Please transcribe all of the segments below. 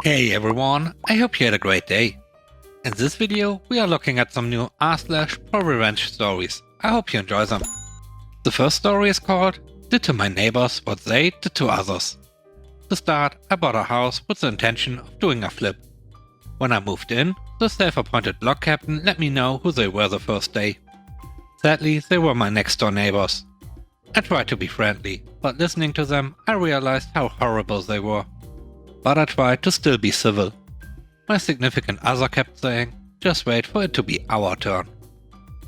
Hey everyone, I hope you had a great day. In this video, we are looking at some new r/prorevenge stories. I hope you enjoy them. The first story is called Did to My Neighbors What They Did to Others. To start, I bought a house with the intention of doing a flip. When I moved in, the self-appointed block captain let me know who they were the first day. Sadly, they were my next door neighbors. I tried to be friendly, but listening to them, I realized how horrible they were. But I tried to still be civil. My significant other kept saying, just wait for it to be our turn.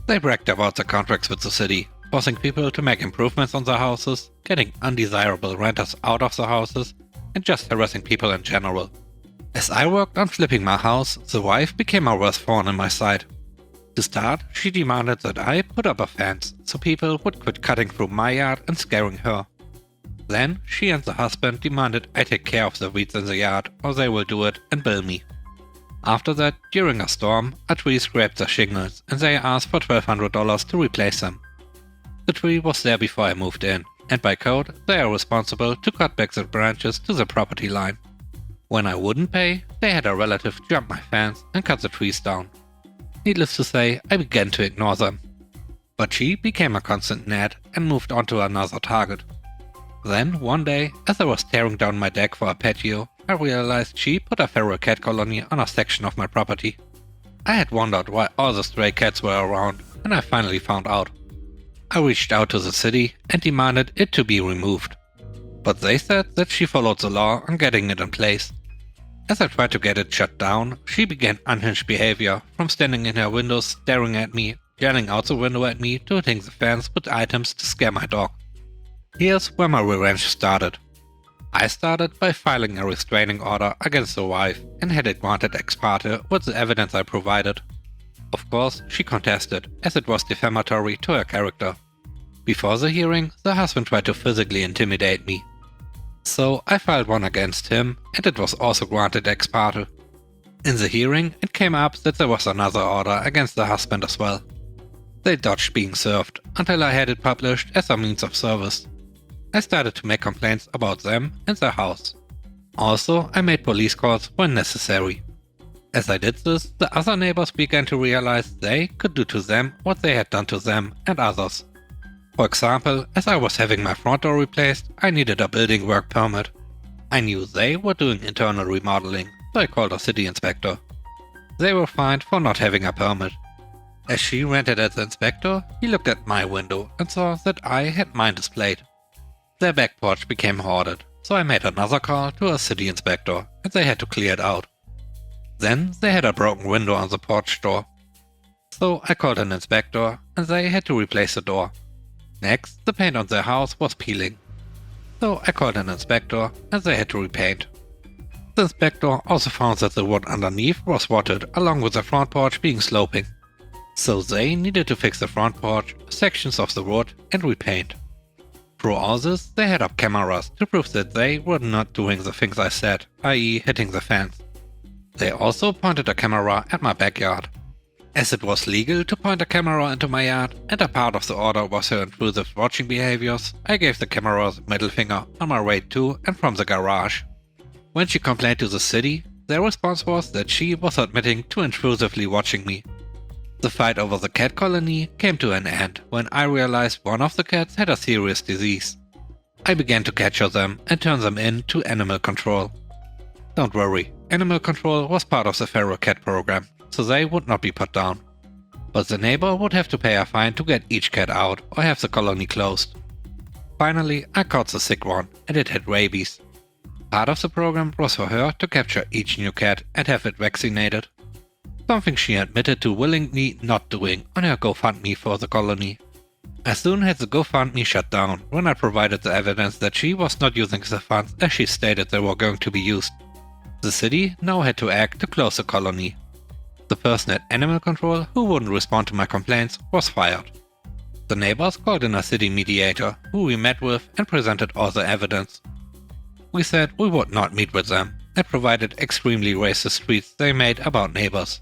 They bragged about the contracts with the city, forcing people to make improvements on their houses, getting undesirable renters out of the houses, and just harassing people in general. As I worked on flipping my house, the wife became a worse thorn in my side. To start, she demanded that I put up a fence so people would quit cutting through my yard and scaring her. Then, she and the husband demanded I take care of the weeds in the yard or they will do it and bill me. After that, during a storm, a tree scraped the shingles and they asked for $1,200 to replace them. The tree was there before I moved in, and by code, they are responsible to cut back the branches to the property line. When I wouldn't pay, they had a relative jump my fence and cut the trees down. Needless to say, I began to ignore them. But she became a constant gnat and moved on to another target. Then, one day, as I was tearing down my deck for a patio, I realized she put a feral cat colony on a section of my property. I had wondered why all the stray cats were around, and I finally found out. I reached out to the city and demanded it to be removed. But they said that she followed the law on getting it in place. As I tried to get it shut down, she began unhinged behavior, from standing in her windows staring at me, yelling out the window at me, to hitting the fence with items to scare my dog. Here's where my revenge started. I started by filing a restraining order against the wife and had it granted ex parte with the evidence I provided. Of course, she contested, as it was defamatory to her character. Before the hearing, the husband tried to physically intimidate me. So I filed one against him, and it was also granted ex parte. In the hearing, it came up that there was another order against the husband as well. They dodged being served, until I had it published as a means of service. I started to make complaints about them and their house. Also, I made police calls when necessary. As I did this, the other neighbors began to realize they could do to them what they had done to them and others. For example, as I was having my front door replaced, I needed a building work permit. I knew they were doing internal remodeling, so I called a city inspector. They were fined for not having a permit. As she rented as the inspector, he looked at my window and saw that I had mine displayed. Their back porch became hoarded, so I made another call to a city inspector and they had to clear it out. Then they had a broken window on the porch door. So I called an inspector and they had to replace the door. Next, the paint on their house was peeling. So I called an inspector and they had to repaint. The inspector also found that the wood underneath was rotted along with the front porch being sloping. So they needed to fix the front porch, sections of the wood and repaint. Through all this, they had up cameras to prove that they were not doing the things I said, i.e. hitting the fence. They also pointed a camera at my backyard. As it was legal to point a camera into my yard, and a part of the order was her intrusive watching behaviors, I gave the camera the middle finger on my way to and from the garage. When she complained to the city, their response was that she was admitting to intrusively watching me. The fight over the cat colony came to an end when I realized one of the cats had a serious disease. I began to capture them and turn them in to animal control. Don't worry, animal control was part of the feral cat program, so they would not be put down. But the neighbor would have to pay a fine to get each cat out or have the colony closed. Finally, I caught the sick one, and it had rabies. Part of the program was for her to capture each new cat and have it vaccinated. Something she admitted to willingly not doing on her GoFundMe for the colony. I soon had the GoFundMe shut down when I provided the evidence that she was not using the funds as she stated they were going to be used. The city now had to act to close the colony. The person at Animal Control who wouldn't respond to my complaints was fired. The neighbors called in a city mediator who we met with and presented all the evidence. We said we would not meet with them and provided extremely racist tweets they made about neighbors.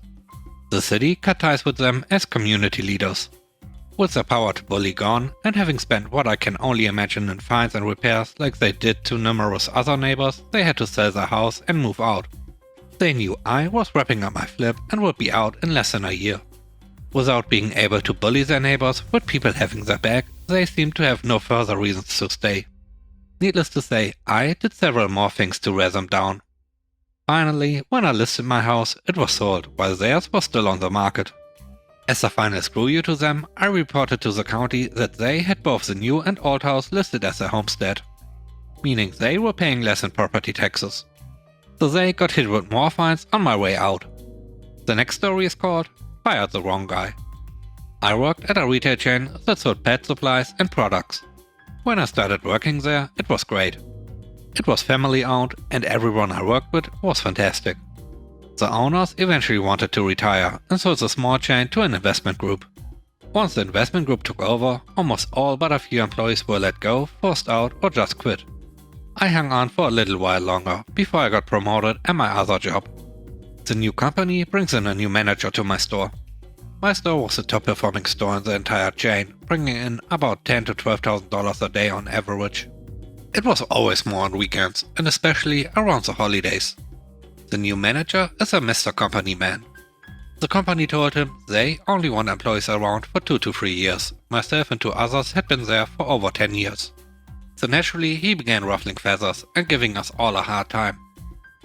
The city cut ties with them as community leaders. With their power to bully gone, and having spent what I can only imagine in fines and repairs like they did to numerous other neighbors, they had to sell their house and move out. They knew I was wrapping up my flip and would be out in less than a year. Without being able to bully their neighbors with people having their back, they seemed to have no further reasons to stay. Needless to say, I did several more things to wear them down. Finally, when I listed my house, it was sold, while theirs was still on the market. As a final screw you to them, I reported to the county that they had both the new and old house listed as their homestead, meaning they were paying less in property taxes. So they got hit with more fines on my way out. The next story is called Fired the Wrong Guy. I worked at a retail chain that sold pet supplies and products. When I started working there, it was great. It was family owned and everyone I worked with was fantastic. The owners eventually wanted to retire and sold the small chain to an investment group. Once the investment group took over, almost all but a few employees were let go, forced out, or just quit. I hung on for a little while longer before I got promoted at my other job. The new company brings in a new manager to my store. My store was the top performing store in the entire chain, bringing in about $10,000 to $12,000 a day on average. It was always more on weekends, and especially around the holidays. The new manager is a Mr. Company man. The company told him they only want employees around for 2 to 3 years. Myself and 2 others had been there for over 10 years. So naturally he began ruffling feathers and giving us all a hard time.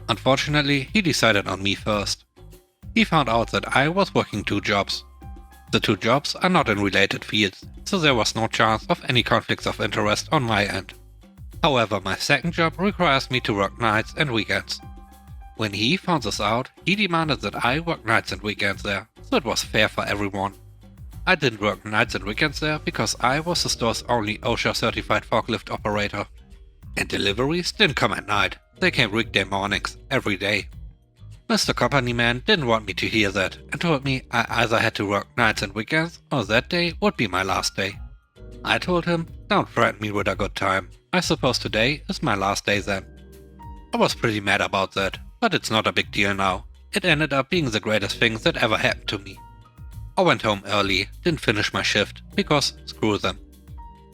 Unfortunately, he decided on me first. He found out that I was working 2 jobs. The 2 jobs are not in related fields, so there was no chance of any conflicts of interest on my end. However, my second job requires me to work nights and weekends. When he found this out, he demanded that I work nights and weekends there, so it was fair for everyone. I didn't work nights and weekends there because I was the store's only OSHA certified forklift operator. And deliveries didn't come at night, they came weekday mornings, every day. Mr. Company Man didn't want me to hear that and told me I either had to work nights and weekends or that day would be my last day. I told him, don't threaten me with a good time, I suppose today is my last day then. I was pretty mad about that. But it's not a big deal now. It ended up being the greatest thing that ever happened to me. I went home early, didn't finish my shift, because screw them.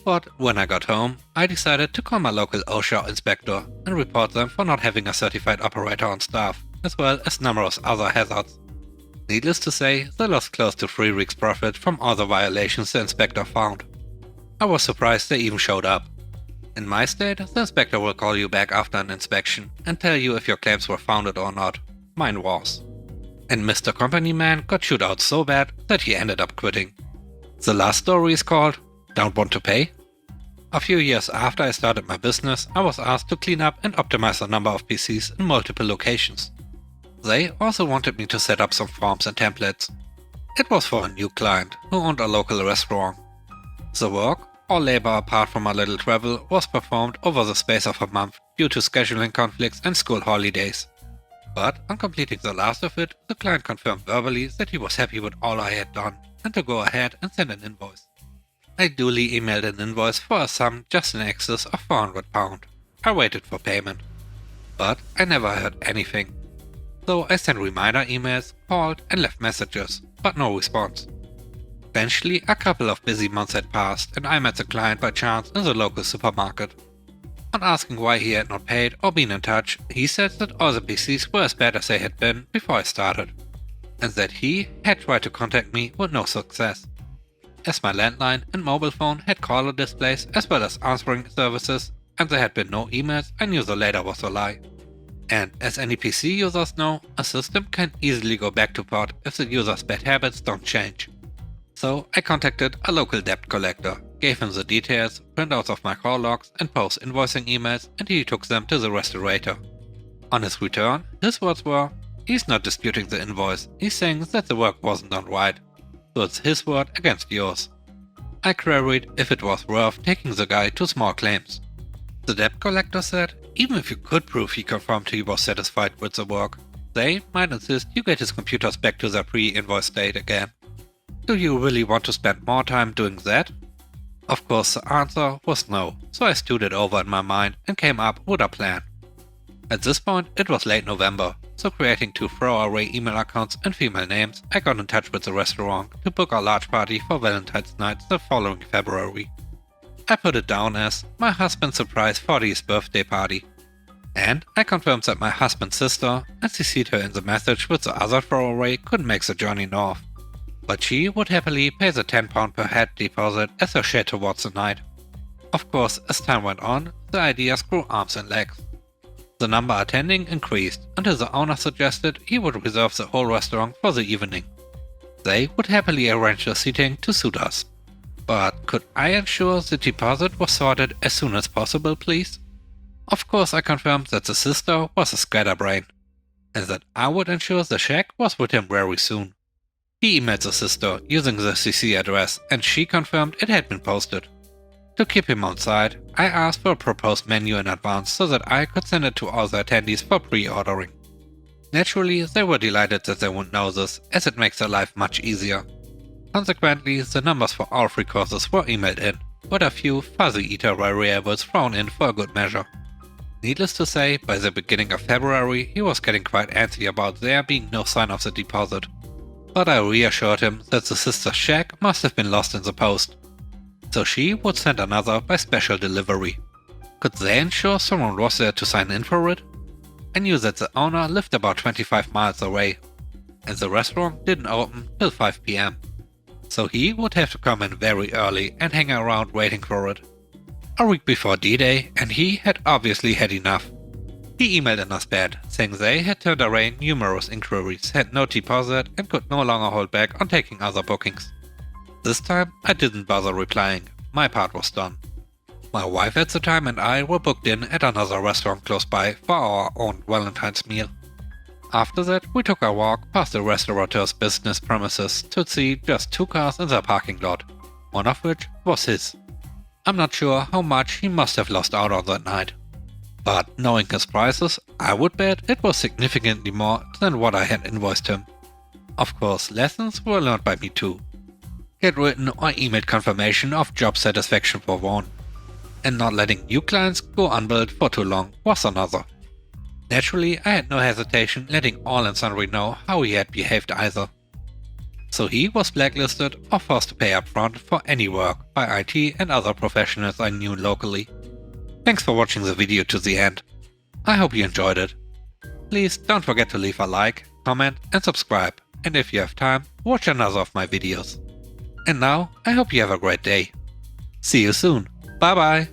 But when I got home, I decided to call my local OSHA inspector and report them for not having a certified operator on staff, as well as numerous other hazards. Needless to say, they lost close to 3 weeks' profit from all the violations the inspector found. I was surprised they even showed up. In my state, the inspector will call you back after an inspection and tell you if your claims were founded or not. Mine was. And Mr. Company Man got chewed out so bad that he ended up quitting. The last story is called Don't Want to Pay? A few years after I started my business, I was asked to clean up and optimize a number of PCs in multiple locations. They also wanted me to set up some forms and templates. It was for a new client who owned a local restaurant. The work, all labor apart from a little travel, was performed over the space of a month due to scheduling conflicts and school holidays. But on completing the last of it, the client confirmed verbally that he was happy with all I had done and to go ahead and send an invoice. I duly emailed an invoice for a sum just in excess of £400. I waited for payment. But I never heard anything. So I sent reminder emails, called and left messages, but no response. Eventually, a couple of busy months had passed and I met the client by chance in the local supermarket. On asking why he had not paid or been in touch, he said that all the PCs were as bad as they had been before I started, and that he had tried to contact me with no success. As my landline and mobile phone had caller displays as well as answering services, and there had been no emails, I knew the latter was a lie. And as any PC users know, a system can easily go back to pot if the user's bad habits don't change. So I contacted a local debt collector, gave him the details, printouts of my call logs and post-invoicing emails, and he took them to the restaurator. On his return, his words were, he's not disputing the invoice, he's saying that the work wasn't done right. So it's his word against yours. I queried if it was worth taking the guy to small claims. The debt collector said, even if you could prove he confirmed he was satisfied with the work, they might insist you get his computers back to their pre-invoice state again. Do you really want to spend more time doing that? Of course the answer was no, so I stewed it over in my mind and came up with a plan. At this point it was late November, so creating 2 throwaway email accounts and female names, I got in touch with the restaurant to book a large party for Valentine's night the following February. I put it down as my husband's surprise 40th birthday party. And I confirmed that my husband's sister, and CC'd her in the message with the other throwaway, couldn't make the journey north. But she would happily pay the £10 per head deposit as her share towards the night. Of course, as time went on, the ideas grew arms and legs. The number attending increased until the owner suggested he would reserve the whole restaurant for the evening. They would happily arrange the seating to suit us. But could I ensure the deposit was sorted as soon as possible, please? Of course, I confirmed that the sister was a scatterbrain, and that I would ensure the check was with him very soon. He emailed the sister using the CC address, and she confirmed it had been posted. To keep him on side, I asked for a proposed menu in advance so that I could send it to all the attendees for pre-ordering. Naturally, they were delighted that they wouldn't know this, as it makes their life much easier. Consequently, the numbers for all 3 courses were emailed in, with a few fuzzy eater variables thrown in for a good measure. Needless to say, by the beginning of February, he was getting quite antsy about there being no sign of the deposit. But I reassured him that the sister's check must have been lost in the post, so she would send another by special delivery. Could they ensure someone was there to sign in for it? I knew that the owner lived about 25 miles away, and the restaurant didn't open till 5 PM. So he would have to come in very early and hang around waiting for it. A week before D-Day, and he had obviously had enough. He emailed in us bad, saying they had turned away numerous inquiries, had no deposit, and could no longer hold back on taking other bookings. This time, I didn't bother replying. My part was done. My wife at the time and I were booked in at another restaurant close by for our own Valentine's meal. After that, we took a walk past the restaurateur's business premises to see just 2 cars in their parking lot, one of which was his. I'm not sure how much he must have lost out on that night. But knowing his prices, I would bet it was significantly more than what I had invoiced him. Of course, lessons were learned by me too. Get written or emailed confirmation of job satisfaction for one, and not letting new clients go unbilled for too long was another. Naturally, I had no hesitation letting all and sundry know how he had behaved either. So he was blacklisted or forced to pay upfront for any work by IT and other professionals I knew locally. Thanks for watching the video to the end. I hope you enjoyed it. Please don't forget to leave a like, comment and subscribe, and if you have time, watch another of my videos. And now, I hope you have a great day. See you soon. Bye bye.